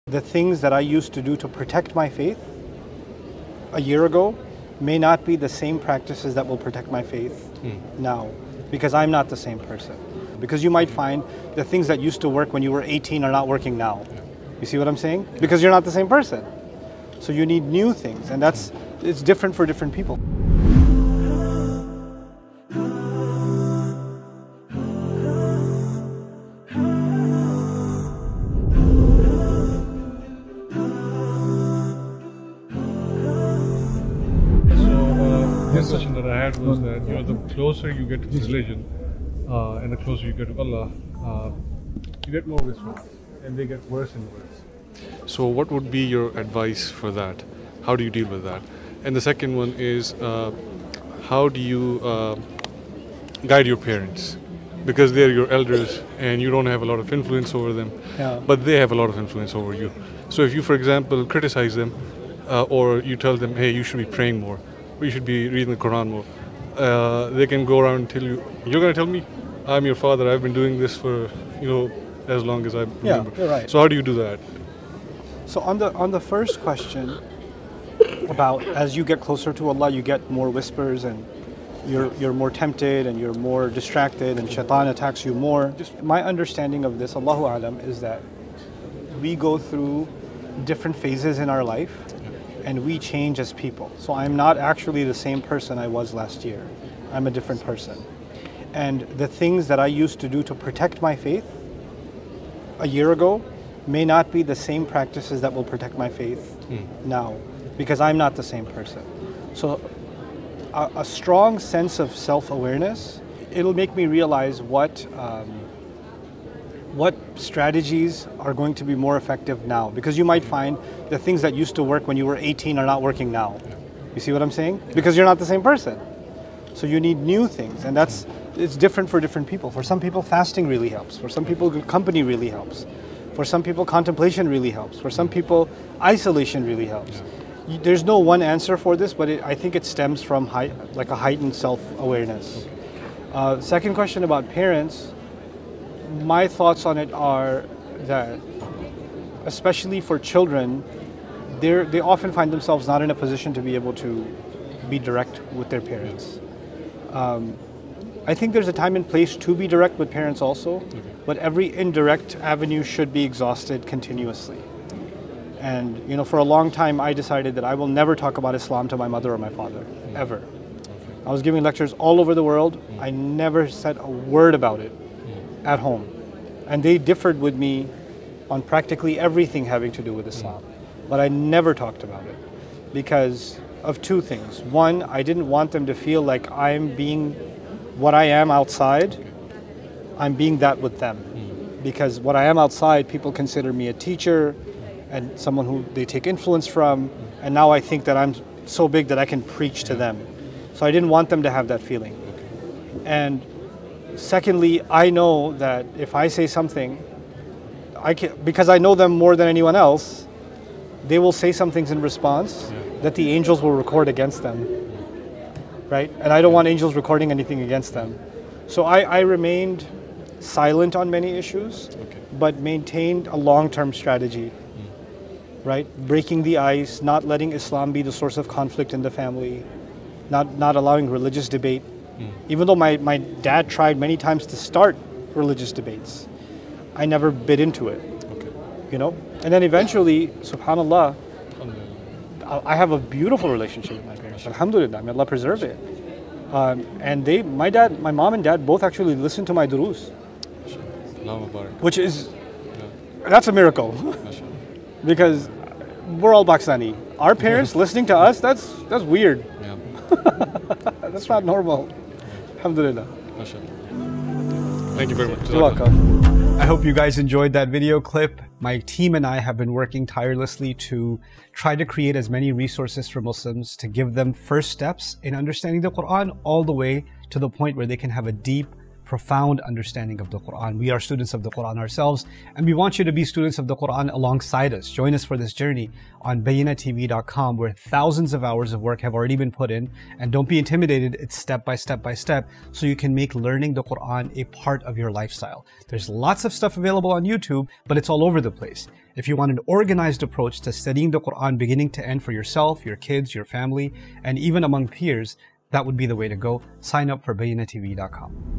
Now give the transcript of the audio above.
The things that I used to do to protect my faith a year ago may not be the same practices that will protect my faith now, because I'm not the same person. Because you might find the things that used to work when you were 18 are not working now. You see what I'm saying? Because you're not the same person. So you need new things, and it's different for different people. This question that I had was that the closer you get to religion and the closer you get to Allah, you get more wisdom, and they get worse and worse. So what would be your advice for that? How do you deal with that? And the second one is, how do you guide your parents? Because they're your elders and you don't have a lot of influence over them, but they have a lot of influence over you. So if you, for example, criticize them or you tell them, hey, you should be praying more, or you should be reading the Quran more, they can go around and tell you, you're going to tell me? I'm your father, I've been doing this for, as long as I remember. Yeah, you're right. So how do you do that? So on the first question about as you get closer to Allah, you get more whispers and you're more tempted and you're more distracted and shaitan attacks you more. Just my understanding of this, Allahu Alam, is that we go through different phases in our life and we change as people. So I'm not actually the same person I was last year. I'm a different person. And the things that I used to do to protect my faith a year ago may not be the same practices that will protect my faith now, because I'm not the same person. So a strong sense of self-awareness, it'll make me realize what strategies are going to be more effective now, because you might find the things that used to work when you were 18 are not working now. You see what I'm saying? Because you're not the same person. So you need new things, and it's different for different people. For some people, fasting really helps. For some people, good company really helps. For some people, contemplation really helps. For some people, isolation really helps. There's no one answer for this, but I think it stems from a heightened self-awareness. Second question about parents, my thoughts on it are that, especially for children, they often find themselves not in a position to be able to be direct with their parents. I think there's a time and place to be direct with parents also, but every indirect avenue should be exhausted continuously. And for a long time I decided that I will never talk about Islam to my mother or my father, ever. I was giving lectures all over the world. I never said a word about it at home. And they differed with me on practically everything having to do with Islam. But I never talked about it because of two things. One, I didn't want them to feel like I'm being what I am outside, I'm being that with them. Because what I am outside, people consider me a teacher and someone who they take influence from, and now I think that I'm so big that I can preach to them. So I didn't want them to have that feeling. And secondly, I know that if I say something, because I know them more than anyone else, they will say some things in response that the angels will record against them, right? And I don't want angels recording anything against them. So I remained silent on many issues, but maintained a long-term strategy, right? Breaking the ice, not letting Islam be the source of conflict in the family, not allowing religious debate. Even though my dad tried many times to start religious debates, I never bit into it, And then eventually, subhanallah, I have a beautiful relationship with my parents. Alhamdulillah, may Allah preserve it. And my mom and dad both actually listen to my durus, which is, that's a miracle. Because we're all Pakistani. Our parents listening to us, that's weird. That's not normal. Alhamdulillah. Thank you very much. You're welcome. I hope you guys enjoyed that video clip. My team and I have been working tirelessly to try to create as many resources for Muslims to give them first steps in understanding the Quran all the way to the point where they can have a deep, profound understanding of the Quran. We are students of the Quran ourselves, and we want you to be students of the Quran alongside us. Join us for this journey on bayinatv.com, where thousands of hours of work have already been put in. And don't be intimidated, it's step by step by step, so you can make learning the Quran a part of your lifestyle. There's lots of stuff available on YouTube, but it's all over the place. If you want an organized approach to studying the Quran beginning to end for yourself, your kids, your family, and even among peers, that would be the way to go. Sign up for bayinatv.com.